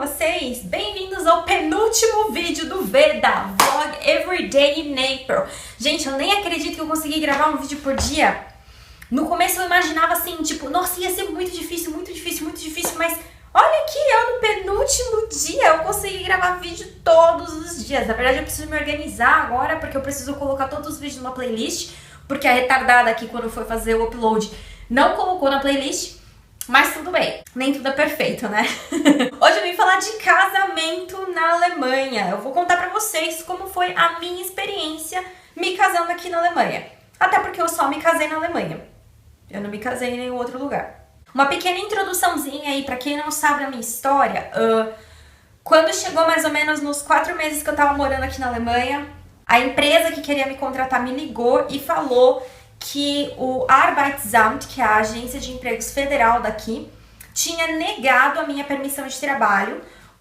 vocês? Bem-vindos ao penúltimo vídeo do Veda, Vlog Everyday in April. Gente, eu nem acredito que eu consegui gravar um vídeo por dia. No começo eu imaginava assim, tipo, nossa, ia ser muito difícil, mas olha aqui, eu no penúltimo dia eu consegui gravar vídeo todos os dias. Na verdade eu preciso me organizar agora, porque eu preciso colocar todos os vídeos numa playlist, porque a retardada aqui quando foi fazer o upload não colocou na playlist. Mas tudo bem, nem tudo é perfeito, né? Hoje eu vim falar de casamento na Alemanha. Eu vou contar pra vocês como foi a minha experiência me casando aqui na Alemanha. Até porque eu só me casei na Alemanha. Eu não me casei em nenhum outro lugar. Uma pequena introduçãozinha aí pra quem não sabe a minha história. Quando chegou mais ou menos nos 4 meses que eu tava morando aqui na Alemanha, a empresa que queria me contratar me ligou e falou que o Arbeitsamt, que é a agência de empregos federal daqui, tinha negado a minha permissão de trabalho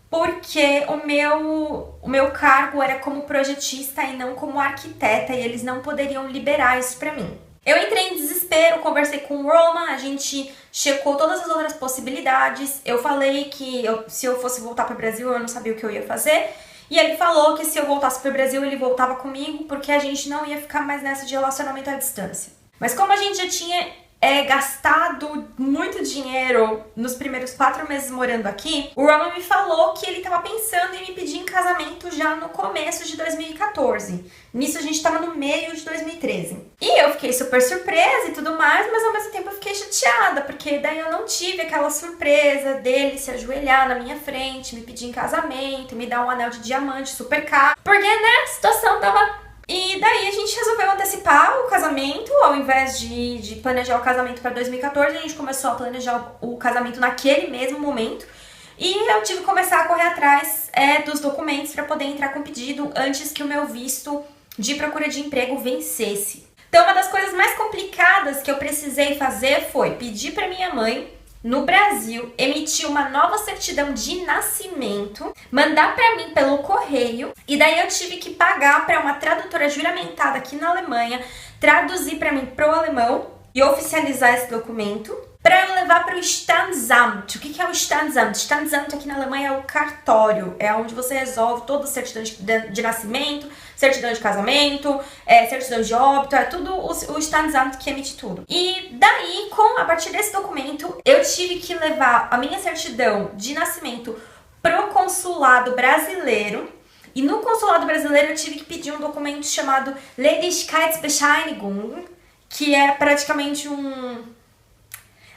porque o meu cargo era como projetista e não como arquiteta, e eles não poderiam liberar isso pra mim. Eu entrei em desespero, conversei com o Roman, a gente checou todas as outras possibilidades. Eu falei que se eu fosse voltar para o Brasil eu não sabia o que eu ia fazer, e ele falou que se eu voltasse para o Brasil ele voltava comigo, porque a gente não ia ficar mais nessa de relacionamento à distância. Mas como a gente já tinha gastado muito dinheiro nos primeiros 4 meses morando aqui, o Roman me falou que ele estava pensando em me pedir em casamento já no começo de 2014. Nisso a gente estava no meio de 2013. E eu fiquei super surpresa e tudo mais, mas ao mesmo tempo eu fiquei chateada, porque daí eu não tive aquela surpresa dele se ajoelhar na minha frente, me pedir em casamento, me dar um anel de diamante super caro, porque, né, a situação tava... E daí a gente resolveu antecipar o casamento. Ao invés de planejar o casamento para 2014, a gente começou a planejar o casamento naquele mesmo momento. E eu tive que começar a correr atrás dos documentos para poder entrar com pedido antes que o meu visto de procura de emprego vencesse. Então uma das coisas mais complicadas que eu precisei fazer foi pedir para minha mãe, no Brasil, emitir uma nova certidão de nascimento, mandar pra mim pelo correio, e daí eu tive que pagar pra uma tradutora juramentada aqui na Alemanha traduzir pra mim pro alemão e oficializar esse documento, pra eu levar pro Standesamt. O que é o Standesamt? Standesamt aqui na Alemanha é o cartório, é onde você resolve todas as certidões de nascimento, certidão de casamento, certidão de óbito, é tudo o Standesamt que emite tudo. E daí, a partir desse documento, eu tive que levar a minha certidão de nascimento pro consulado brasileiro. E no consulado brasileiro eu tive que pedir um documento chamado Ledighkeitsbescheinigung, que é praticamente um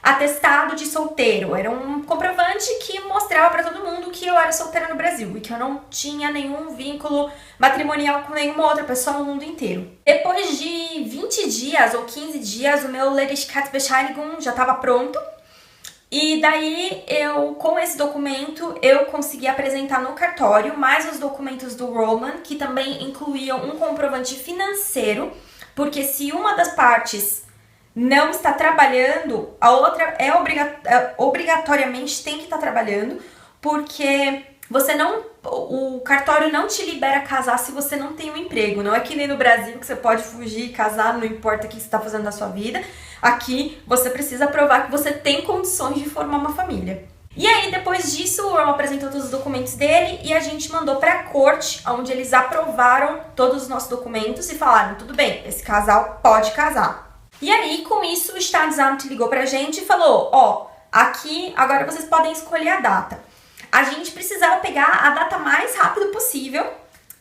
atestado de solteiro. Era um comprovante que mostrava pra todo mundo que eu era solteira no Brasil e que eu não tinha nenhum vínculo matrimonial com nenhuma outra pessoa no mundo inteiro. Depois de 20 dias ou 15 dias, o meu Ledighkeitsbescheinigung já estava pronto. E daí, com esse documento, eu consegui apresentar no cartório mais os documentos do Roman, que também incluíam um comprovante financeiro, porque se uma das partes não está trabalhando, a outra obrigatoriamente tem que estar trabalhando, porque o cartório não te libera casar se você não tem um emprego. Não é que nem no Brasil que você pode fugir e casar, não importa o que você está fazendo na sua vida. Aqui você precisa provar que você tem condições de formar uma família. E aí depois disso o Roman apresentou todos os documentos dele e a gente mandou para a corte, onde eles aprovaram todos os nossos documentos e falaram, tudo bem, esse casal pode casar. E aí, com isso, o Standesamt ligou pra gente e falou, aqui, agora vocês podem escolher a data. A gente precisava pegar a data mais rápida possível,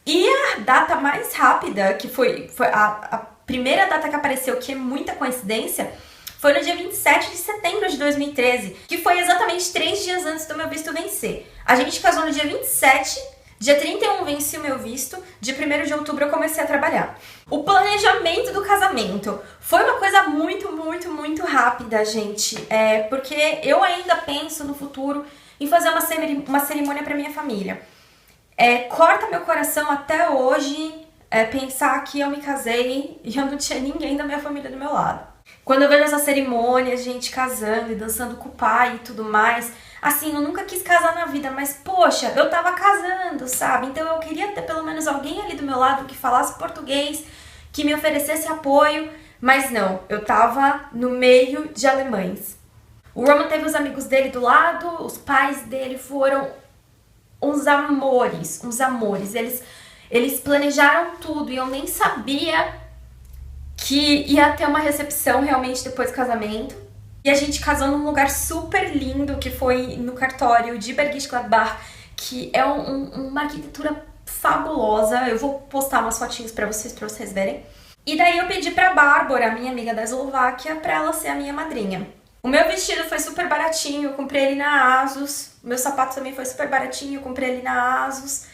e a data mais rápida, que foi a primeira data que apareceu, que é muita coincidência, foi no dia 27 de setembro de 2013, que foi exatamente 3 dias antes do meu visto vencer. A gente casou no dia 27, dia 31 venci o meu visto, dia 1º de outubro eu comecei a trabalhar. O planejamento do casamento foi uma coisa muito rápida, gente. Porque eu ainda penso no futuro em fazer uma cerimônia para minha família. Corta meu coração até hoje pensar que eu me casei e eu não tinha ninguém da minha família do meu lado. Quando eu vejo essa cerimônia, gente casando e dançando com o pai e tudo mais, assim, eu nunca quis casar na vida, mas poxa, eu tava casando, sabe? Então eu queria ter pelo menos alguém ali do meu lado que falasse português, que me oferecesse apoio, mas não, eu tava no meio de alemães. O Roman teve os amigos dele do lado, os pais dele foram uns amores, uns amores. Eles planejaram tudo e eu nem sabia que ia ter uma recepção realmente depois do casamento. E a gente casou num lugar super lindo, que foi no cartório de Bergisch Gladbach, que é uma arquitetura fabulosa. Eu vou postar umas fotinhos pra vocês verem. E daí eu pedi pra Bárbara, minha amiga da Eslováquia, pra ela ser a minha madrinha. O meu vestido foi super baratinho, eu comprei ele na ASOS. O meu sapato também foi super baratinho, eu comprei ele na ASOS.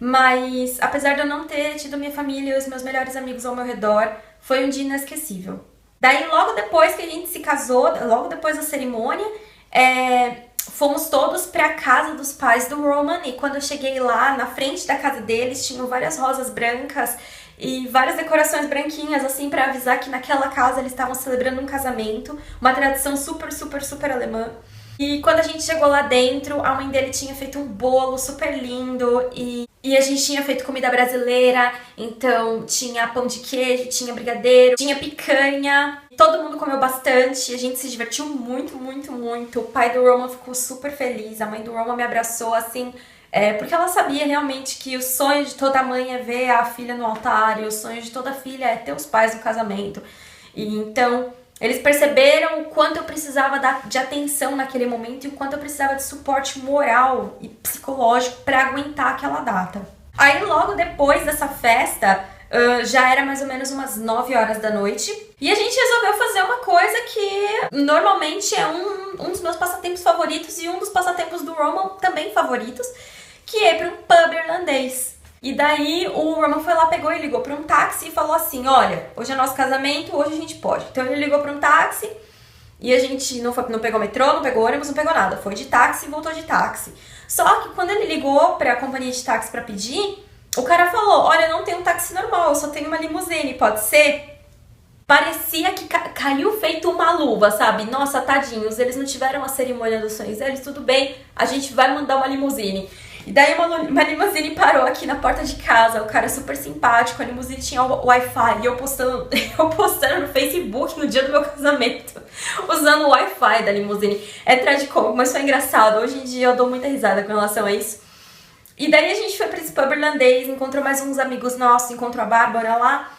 Mas, apesar de eu não ter tido minha família e os meus melhores amigos ao meu redor, foi um dia inesquecível. Daí, logo depois que a gente se casou, logo depois da cerimônia, fomos todos pra casa dos pais do Roman. E quando eu cheguei lá, na frente da casa deles, tinham várias rosas brancas e várias decorações branquinhas, assim, pra avisar que naquela casa eles estavam celebrando um casamento, uma tradição super, super, super alemã. E quando a gente chegou lá dentro, a mãe dele tinha feito um bolo super lindo e a gente tinha feito comida brasileira, então tinha pão de queijo, tinha brigadeiro, tinha picanha. Todo mundo comeu bastante, a gente se divertiu muito, muito, muito. O pai do Roman ficou super feliz, a mãe do Roman me abraçou assim, porque ela sabia realmente que o sonho de toda mãe é ver a filha no altar e o sonho de toda filha é ter os pais no casamento. E então eles perceberam o quanto eu precisava de atenção naquele momento e o quanto eu precisava de suporte moral e psicológico para aguentar aquela data. Aí logo depois dessa festa, já era mais ou menos umas 9 horas da noite e a gente resolveu fazer uma coisa que normalmente é um dos meus passatempos favoritos e um dos passatempos do Roman também favoritos, que é ir para um pub irlandês. E daí o Roman foi lá, pegou e ligou para um táxi e falou assim, olha, hoje é nosso casamento, hoje a gente pode. Então ele ligou para um táxi e a gente não pegou metrô, não pegou ônibus, não pegou nada. Foi de táxi e voltou de táxi. Só que quando ele ligou para a companhia de táxi para pedir, o cara falou, olha, não tem um táxi normal, eu só tenho uma limusine, pode ser? Parecia que caiu feito uma luva, sabe? Nossa, tadinhos, eles não tiveram a cerimônia dos sonhos deles, tudo bem, a gente vai mandar uma limusine. E daí uma limusine parou aqui na porta de casa, o cara super simpático, a limusine tinha Wi-Fi, e eu postando no Facebook no dia do meu casamento, usando o Wi-Fi da limusine. É tragicômico, mas foi engraçado, hoje em dia eu dou muita risada com relação a isso. E daí a gente foi pra esse pub irlandês, encontrou mais uns amigos nossos, encontrou a Bárbara lá,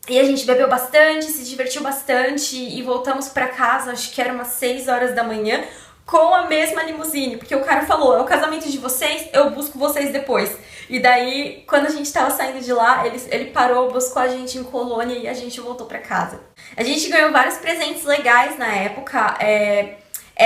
e a gente bebeu bastante, se divertiu bastante, e voltamos pra casa, acho que era umas 6 horas da manhã, com a mesma limusine, porque o cara falou, é o casamento de vocês, eu busco vocês depois. E daí, quando a gente tava saindo de lá, ele parou, buscou a gente em Colônia e a gente voltou pra casa. A gente ganhou vários presentes legais na época,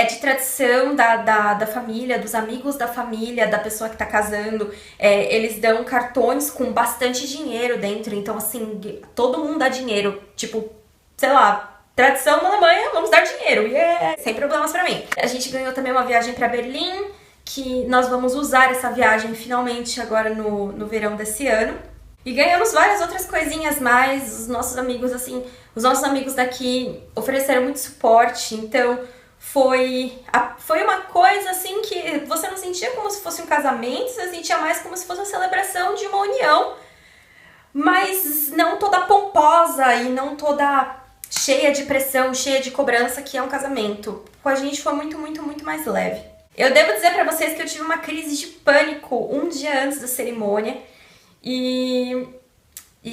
de tradição da família, dos amigos da família, da pessoa que tá casando. Eles dão cartões com bastante dinheiro dentro, então assim, todo mundo dá dinheiro, tipo, sei lá, tradição na Alemanha, vamos dar dinheiro, sem problemas pra mim. A gente ganhou também uma viagem pra Berlim, que nós vamos usar essa viagem finalmente agora no verão desse ano. E ganhamos várias outras coisinhas mais, os nossos amigos daqui ofereceram muito suporte, então foi uma coisa assim que você não sentia como se fosse um casamento, você sentia mais como se fosse uma celebração de uma união, mas não toda pomposa e não toda cheia de pressão, cheia de cobrança, que é um casamento. Com a gente foi muito, muito, muito mais leve. Eu devo dizer pra vocês que eu tive uma crise de pânico um dia antes da cerimônia. E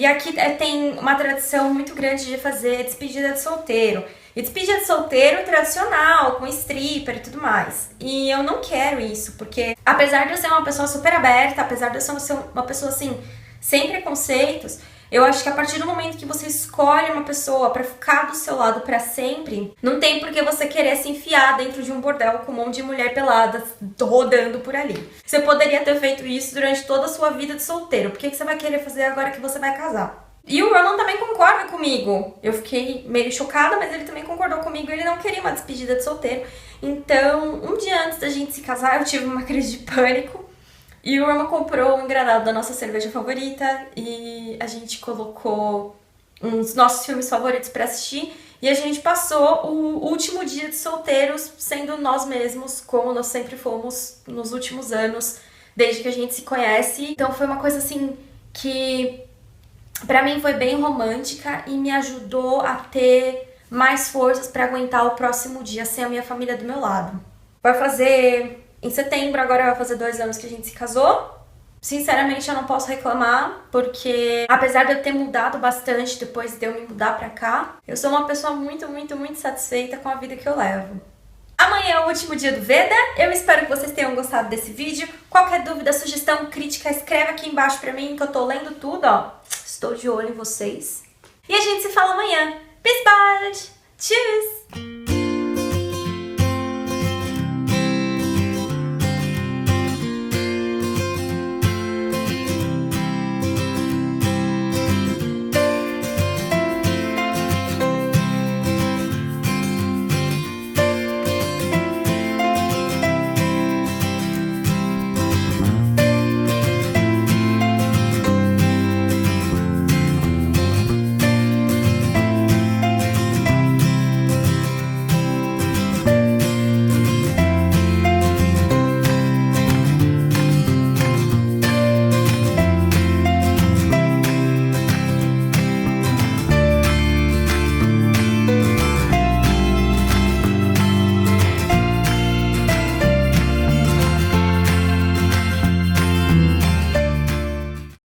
aqui tem uma tradição muito grande de fazer despedida de solteiro. E despedida de solteiro tradicional, com stripper e tudo mais. E eu não quero isso, porque apesar de eu ser uma pessoa super aberta, apesar de eu ser uma pessoa assim, sem preconceitos, eu acho que a partir do momento que você escolhe uma pessoa pra ficar do seu lado pra sempre, não tem por que você querer se enfiar dentro de um bordel com um monte de mulher pelada rodando por ali. Você poderia ter feito isso durante toda a sua vida de solteiro. Por que você vai querer fazer agora que você vai casar? E o Roman também concorda comigo. Eu fiquei meio chocada, mas ele também concordou comigo. Ele não queria uma despedida de solteiro. Então, um dia antes da gente se casar, eu tive uma crise de pânico. E o Roman comprou um engradado da nossa cerveja favorita e a gente colocou uns nossos filmes favoritos pra assistir e a gente passou o último dia de solteiros sendo nós mesmos, como nós sempre fomos nos últimos anos, desde que a gente se conhece. Então foi uma coisa assim que pra mim foi bem romântica e me ajudou a ter mais forças pra aguentar o próximo dia sem a minha família do meu lado. Vai fazer Em setembro, agora vai fazer 2 anos que a gente se casou. Sinceramente, eu não posso reclamar, porque apesar de eu ter mudado bastante depois de eu me mudar pra cá, eu sou uma pessoa muito, muito, muito satisfeita com a vida que eu levo. Amanhã é o último dia do Veda, eu espero que vocês tenham gostado desse vídeo. Qualquer dúvida, sugestão, crítica, escreve aqui embaixo pra mim, que eu tô lendo tudo, ó. Estou de olho em vocês. E a gente se fala amanhã. Bis bald! Tschüss!